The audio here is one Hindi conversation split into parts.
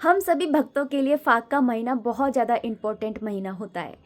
हम सभी भक्तों के लिए फाग का महीना बहुत ज़्यादा इम्पोर्टेंट महीना होता है,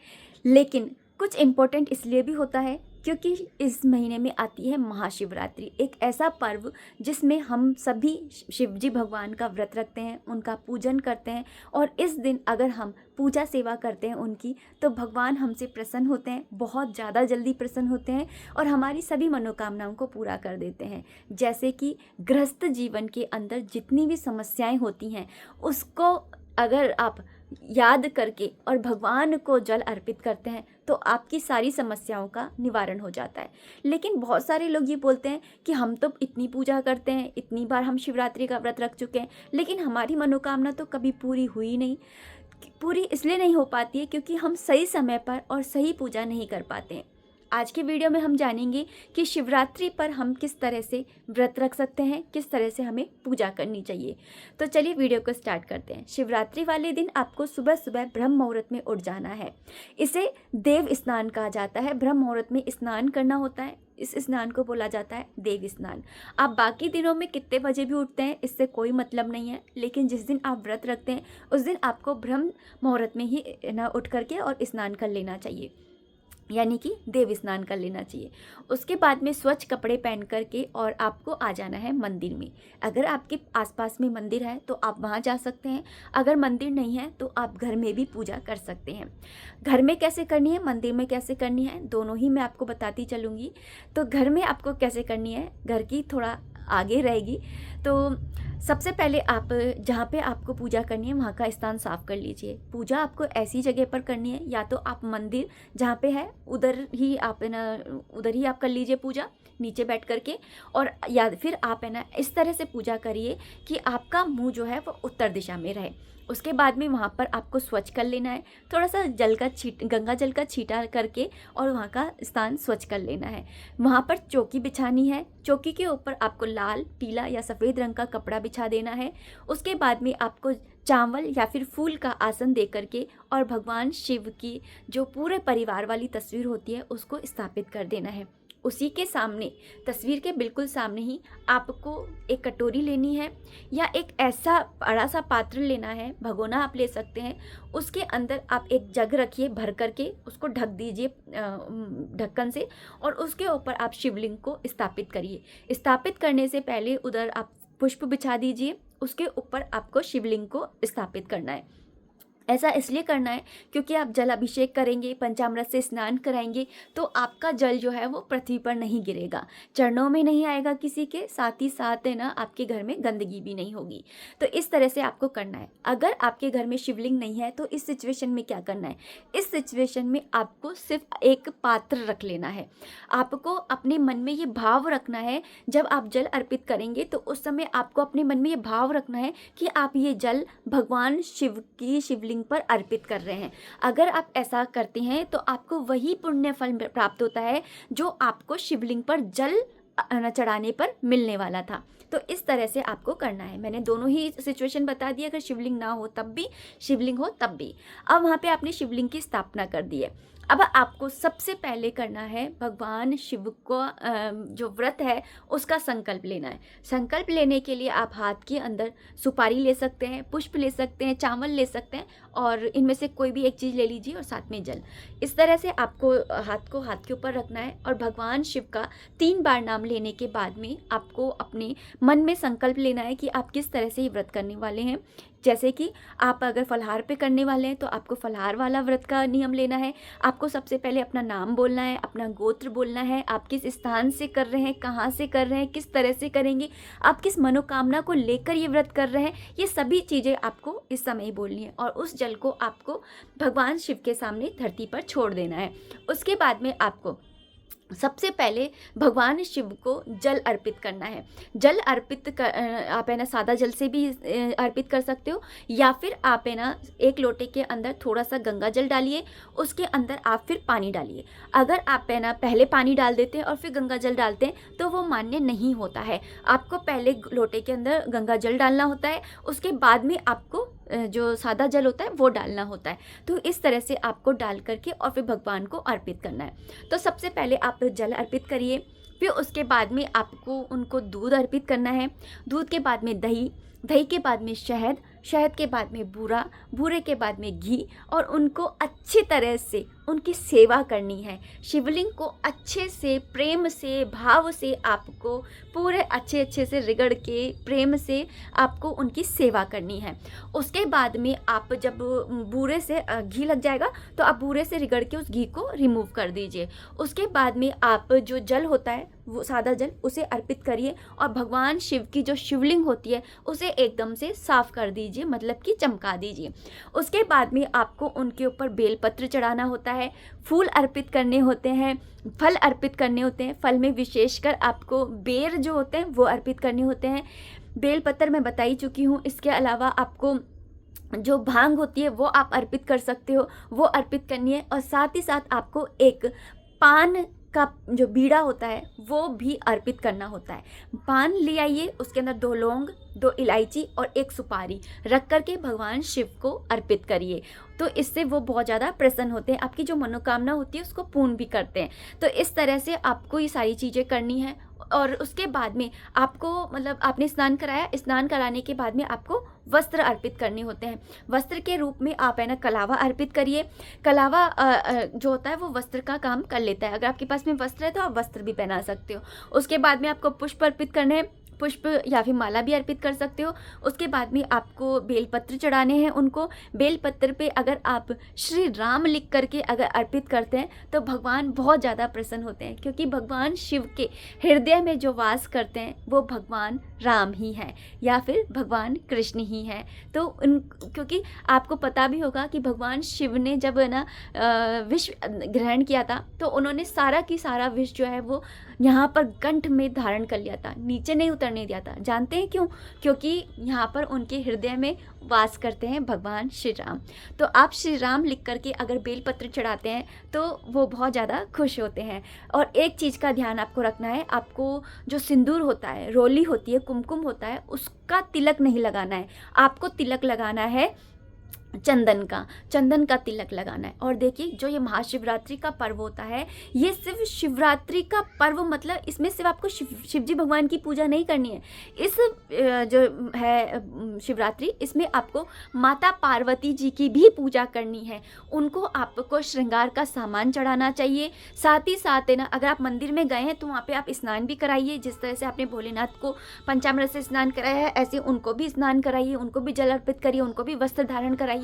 लेकिन कुछ इम्पोर्टेंट इसलिए भी होता है क्योंकि इस महीने में आती है महाशिवरात्रि, एक ऐसा पर्व जिसमें हम सभी शिव जी भगवान का व्रत रखते हैं, उनका पूजन करते हैं। और इस दिन अगर हम पूजा सेवा करते हैं उनकी, तो भगवान हमसे प्रसन्न होते हैं, बहुत ज़्यादा जल्दी प्रसन्न होते हैं और हमारी सभी मनोकामनाओं को पूरा कर देते हैं। जैसे कि गृहस्थ जीवन के अंदर जितनी भी समस्याएं होती हैं, उसको अगर आप याद करके और भगवान को जल अर्पित करते हैं तो आपकी सारी समस्याओं का निवारण हो जाता है। लेकिन बहुत सारे लोग ये बोलते हैं कि हम तो इतनी पूजा करते हैं, इतनी बार हम शिवरात्रि का व्रत रख चुके हैं, लेकिन हमारी मनोकामना तो कभी पूरी हुई नहीं। पूरी इसलिए नहीं हो पाती है क्योंकि हम सही समय पर और सही पूजा नहीं कर पाते हैं। आज के वीडियो में हम जानेंगे कि शिवरात्रि पर हम किस तरह से व्रत रख सकते हैं, किस तरह से हमें पूजा करनी चाहिए। तो चलिए वीडियो को स्टार्ट करते हैं। शिवरात्रि वाले दिन आपको सुबह सुबह ब्रह्म मुहूर्त में उठ जाना है। इसे देव स्नान कहा जाता है। ब्रह्म मुहूर्त में स्नान करना होता है। इस स्नान को बोला जाता है देव स्नान। आप बाकी दिनों में कितने बजे भी उठते हैं इससे कोई मतलब नहीं है, लेकिन जिस दिन आप व्रत रखते हैं उस दिन आपको ब्रह्म मुहूर्त में ही ना उठ करके और स्नान कर लेना चाहिए, यानी कि देव स्नान कर लेना चाहिए। उसके बाद में स्वच्छ कपड़े पहन करके और आपको आ जाना है मंदिर में। अगर आपके आसपास में मंदिर है तो आप वहाँ जा सकते हैं, अगर मंदिर नहीं है तो आप घर में भी पूजा कर सकते हैं। घर में कैसे करनी है, मंदिर में कैसे करनी है, दोनों ही मैं आपको बताती चलूँगी। तो घर में आपको कैसे करनी है, घर की थोड़ा आगे रहेगी। तो सबसे पहले आप जहाँ पे आपको पूजा करनी है वहाँ का स्थान साफ कर लीजिए। पूजा आपको ऐसी जगह पर करनी है, या तो आप मंदिर जहाँ पे है उधर ही आप है ना, उधर ही आप कर लीजिए पूजा नीचे बैठ करके, और या फिर आप है ना इस तरह से पूजा करिए कि आपका मुंह जो है वो उत्तर दिशा में रहे। उसके बाद में वहाँ पर आपको स्वच्छ कर लेना है, थोड़ा सा जल का गंगा जल का छींटा करके और वहाँ का स्थान स्वच्छ कर लेना है। वहाँ पर चौकी बिछानी है। चौकी के ऊपर आपको लाल, पीला या सफ़ेद रंग का कपड़ा बिछा देना है। उसके बाद में आपको चावल या फिर फूल का आसन दे करके और भगवान शिव की जो पूरे परिवार वाली तस्वीर होती है उसको स्थापित कर देना है। उसी के सामने, तस्वीर के बिल्कुल सामने ही आपको एक कटोरी लेनी है या एक ऐसा बड़ा सा पात्र लेना है, भगोना आप ले सकते हैं। उसके अंदर आप एक जग रखिए, भर करके उसको ढक दीजिए ढक्कन से, और उसके ऊपर आप शिवलिंग को स्थापित करिए। स्थापित करने से पहले उधर आप पुष्प बिछा दीजिए, उसके ऊपर आपको शिवलिंग को स्थापित करना है। ऐसा इसलिए करना है क्योंकि आप जल अभिषेक करेंगे, पंचामृत से स्नान कराएंगे, तो आपका जल जो है वो पृथ्वी पर नहीं गिरेगा, चरणों में नहीं आएगा किसी के, साथ ही साथ है ना आपके घर में गंदगी भी नहीं होगी। तो इस तरह से आपको करना है। अगर आपके घर में शिवलिंग नहीं है तो इस सिचुएशन में क्या करना है, इस सिचुएशन में आपको सिर्फ एक पात्र रख लेना है। आपको अपने मन में ये भाव रखना है, जब आप जल अर्पित करेंगे तो उस समय आपको अपने मन में ये भाव रखना है कि आप ये जल भगवान शिव की शिवलिंग पर अर्पित कर रहे हैं। अगर आप ऐसा करते हैं तो आपको वही पुण्य फल प्राप्त होता है जो आपको शिवलिंग पर जल चढ़ाने पर मिलने वाला था। तो इस तरह से आपको करना है। मैंने दोनों ही सिचुएशन बता दी, अगर शिवलिंग ना हो तब भी, शिवलिंग हो तब भी। अब वहाँ पे आपने शिवलिंग की स्थापना कर दी है। अब आपको सबसे पहले करना है भगवान शिव को जो व्रत है उसका संकल्प लेना है। संकल्प लेने के लिए आप हाथ के अंदर सुपारी ले सकते हैं, पुष्प ले सकते हैं, चावल ले सकते हैं, और इनमें से कोई भी एक चीज़ ले लीजिए और साथ में जल। इस तरह से आपको हाथ के ऊपर रखना है और भगवान शिव का 3 बार नाम लेने के बाद में आपको अपने मन में संकल्प लेना है कि आप किस तरह से ये व्रत करने वाले हैं। जैसे कि आप अगर फलाहार पे करने वाले हैं तो आपको फलाहार वाला व्रत का नियम लेना है। आपको सबसे पहले अपना नाम बोलना है, अपना गोत्र बोलना है, आप किस स्थान से कर रहे हैं, कहाँ से कर रहे हैं, किस तरह से करेंगे, आप किस मनोकामना को लेकर ये व्रत कर रहे हैं, ये सभी चीज़ें आपको इस समय ही बोलनी है। और उस जल को आपको भगवान शिव के सामने धरती पर छोड़ देना है। उसके बाद में आपको सबसे पहले भगवान शिव को जल अर्पित करना है। जल अर्पित कर, आप है ना सादा जल से भी अर्पित कर सकते हो, या फिर आप है ना एक लोटे के अंदर थोड़ा सा गंगा जल डालिए, उसके अंदर आप फिर पानी डालिए। अगर आप है ना पहले पानी डाल देते हैं और फिर गंगा जल डालते हैं तो वो मान्य नहीं होता है। आपको पहले लोटे के अंदर गंगा जल डालना होता है, उसके बाद में आपको जो सादा जल होता है वो डालना होता है। तो इस तरह से आपको डाल करके और फिर भगवान को अर्पित करना है। तो सबसे पहले आप जल अर्पित करिए, फिर उसके बाद में आपको उनको दूध अर्पित करना है। दूध के बाद में दही, दही के बाद में शहद, शहद के बाद में बूरा, बूरे के बाद में घी, और उनको अच्छी तरह से उनकी सेवा करनी है। शिवलिंग को अच्छे से, प्रेम से, भाव से आपको पूरे अच्छे से रगड़ के प्रेम से आपको उनकी सेवा करनी है। उसके बाद में आप जब बूरे से घी लग जाएगा तो आप बूरे से रगड़ के उस घी को रिमूव कर दीजिए। उसके बाद में आप जो जल होता है वो सादा जल, उसे अर्पित करिए और भगवान शिव की जो शिवलिंग होती है उसे एकदम से साफ कर दीजिए, मतलब कि चमका दीजिए। उसके बाद में आपको उनके ऊपर बेलपत्र चढ़ाना होता है, फूल अर्पित करने होते हैं, फल अर्पित करने होते हैं। फल में विशेषकर आपको बेर जो होते हैं वो अर्पित करने होते हैं। बेलपत्र मैं बता ही चुकी हूँ। इसके अलावा आपको जो भांग होती है वो आप अर्पित कर सकते हो, वो अर्पित करनी है। और साथ ही साथ आपको एक पान का जो बीड़ा होता है वो भी अर्पित करना होता है। पान ले आइए, उसके अंदर 2 लौंग, 2 इलायची और 1 सुपारी रख करके भगवान शिव को अर्पित करिए। तो इससे वो बहुत ज़्यादा प्रसन्न होते हैं, आपकी जो मनोकामना होती है उसको पूर्ण भी करते हैं। तो इस तरह से आपको ये सारी चीज़ें करनी है। और उसके बाद में आपको, मतलब आपने स्नान कराया, स्नान कराने के बाद में आपको वस्त्र अर्पित करने होते हैं। वस्त्र के रूप में आप है ना कलावा अर्पित करिए। कलावा जो होता है वो वस्त्र का काम कर लेता है। अगर आपके पास में वस्त्र है तो आप वस्त्र भी पहना सकते हो। उसके बाद में आपको पुष्प अर्पित करने हैं, पुष्प या फिर माला भी अर्पित कर सकते हो। उसके बाद में आपको बेलपत्र चढ़ाने हैं उनको। बेलपत्र पे अगर आप श्री राम लिख करके अगर अर्पित करते हैं तो भगवान बहुत ज़्यादा प्रसन्न होते हैं, क्योंकि भगवान शिव के हृदय में जो वास करते हैं वो भगवान राम ही हैं या फिर भगवान कृष्ण ही हैं। तो क्योंकि आपको पता भी होगा कि भगवान शिव ने जब ना विष ग्रहण किया था तो उन्होंने सारा की सारा विष जो है वो यहाँ पर कंठ में धारण कर लिया था, नीचे नहीं उतरने दिया था। जानते हैं क्यों? क्योंकि यहाँ पर उनके हृदय में वास करते हैं भगवान श्री राम। तो आप श्री राम लिख करके अगर बेलपत्र चढ़ाते हैं तो वो बहुत ज़्यादा खुश होते हैं। और एक चीज़ का ध्यान आपको रखना है, आपको जो सिंदूर होता है, रोली होती है, कुमकुम होता है, उसका तिलक नहीं लगाना है। आपको तिलक लगाना है चंदन का तिलक लगाना है। और देखिए, जो ये महाशिवरात्रि का पर्व होता है, ये सिर्फ शिवरात्रि का पर्व, मतलब इसमें सिर्फ आपको शिव जी भगवान की पूजा नहीं करनी है। इस जो है शिवरात्रि, इसमें आपको माता पार्वती जी की भी पूजा करनी है। उनको आपको श्रृंगार का सामान चढ़ाना चाहिए। साथ ही साथ है ना, अगर आप मंदिर में गए हैं तो वहाँ पे आप स्नान भी कराइए। जिस तरह से आपने भोलेनाथ को पंचामृत से स्नान कराया है, ऐसे उनको भी स्नान कराइए, उनको भी जल अर्पित करिए, उनको भी वस्त्र धारण कराइए।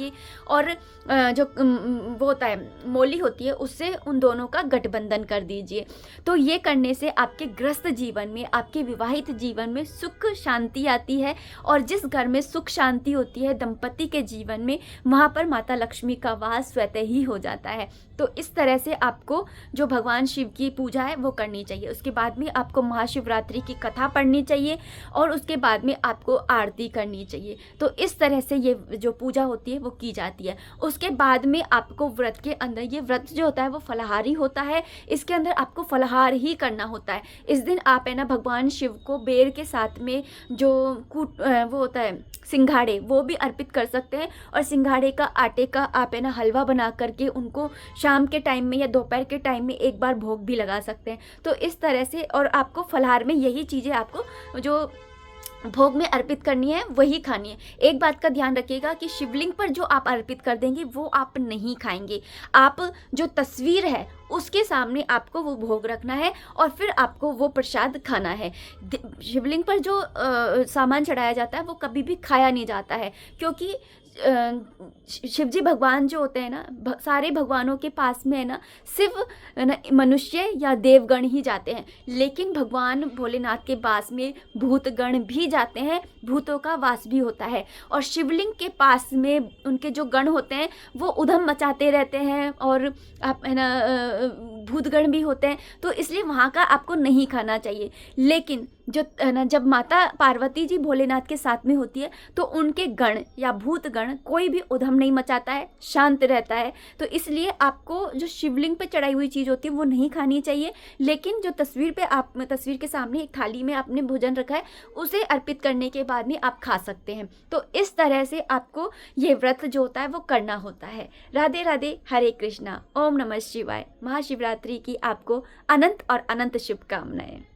और जो वो होता है मोली होती है, उससे उन दोनों का गठबंधन कर दीजिए। तो ये करने से आपके गृहस्थ जीवन में, आपके विवाहित जीवन में सुख शांति आती है। और जिस घर में सुख शांति होती है दंपति के जीवन में, वहाँ पर माता लक्ष्मी का वास स्वतः ही हो जाता है। तो इस तरह से आपको जो भगवान शिव की पूजा है वो करनी चाहिए। उसके बाद में आपको महाशिवरात्रि की कथा पढ़नी चाहिए और उसके बाद में आपको आरती करनी चाहिए। तो इस तरह से ये जो पूजा होती है वो की जाती है। उसके बाद में आपको व्रत के अंदर, ये व्रत जो होता है वो फलाहारी होता है, इसके अंदर आपको फलाहार ही करना होता है। इस दिन आप है ना भगवान शिव को बेर के साथ में जो वो होता है सिंघाड़े, वो भी अर्पित कर सकते हैं। और सिंघाड़े का आटे का आप है ना हलवा बना करके उनको शाम के टाइम में या दोपहर के टाइम में एक बार भोग भी लगा सकते हैं। तो इस तरह से, और आपको फलाहार में यही चीज़ें आपको जो भोग में अर्पित करनी है वही खानी है। एक बात का ध्यान रखिएगा कि शिवलिंग पर जो आप अर्पित कर देंगे वो आप नहीं खाएंगे। आप जो तस्वीर है उसके सामने आपको वो भोग रखना है और फिर आपको वो प्रसाद खाना है। शिवलिंग पर जो सामान चढ़ाया जाता है वो कभी भी खाया नहीं जाता है, क्योंकि शिवजी भगवान जो होते हैं ना, सारे भगवानों के पास में है ना सिर्फ मनुष्य या देवगण ही जाते हैं, लेकिन भगवान भोलेनाथ के पास में भूतगण भी जाते हैं, भूतों का वास भी होता है। और शिवलिंग के पास में उनके जो गण होते हैं वो उधम मचाते रहते हैं और आप है ना भूतगण भी होते हैं, तो इसलिए वहाँ का आपको नहीं खाना चाहिए। लेकिन जो है ना, जब माता पार्वती जी भोलेनाथ के साथ में होती है तो उनके गण या भूतगण कोई भी उधम नहीं मचाता है, शांत रहता है। तो इसलिए आपको जो शिवलिंग पे चढ़ाई हुई चीज़ होती है वो नहीं खानी चाहिए, लेकिन जो तस्वीर पे आप, तस्वीर के सामने एक थाली में आपने भोजन रखा है उसे अर्पित करने के बाद में आप खा सकते हैं। तो इस तरह से आपको ये व्रत जो होता है वो करना होता है। राधे राधे, हरे कृष्णा, ओम नमः शिवाय। महाशिवरात्रि की आपको अनंत और अनंत शुभकामनाएं।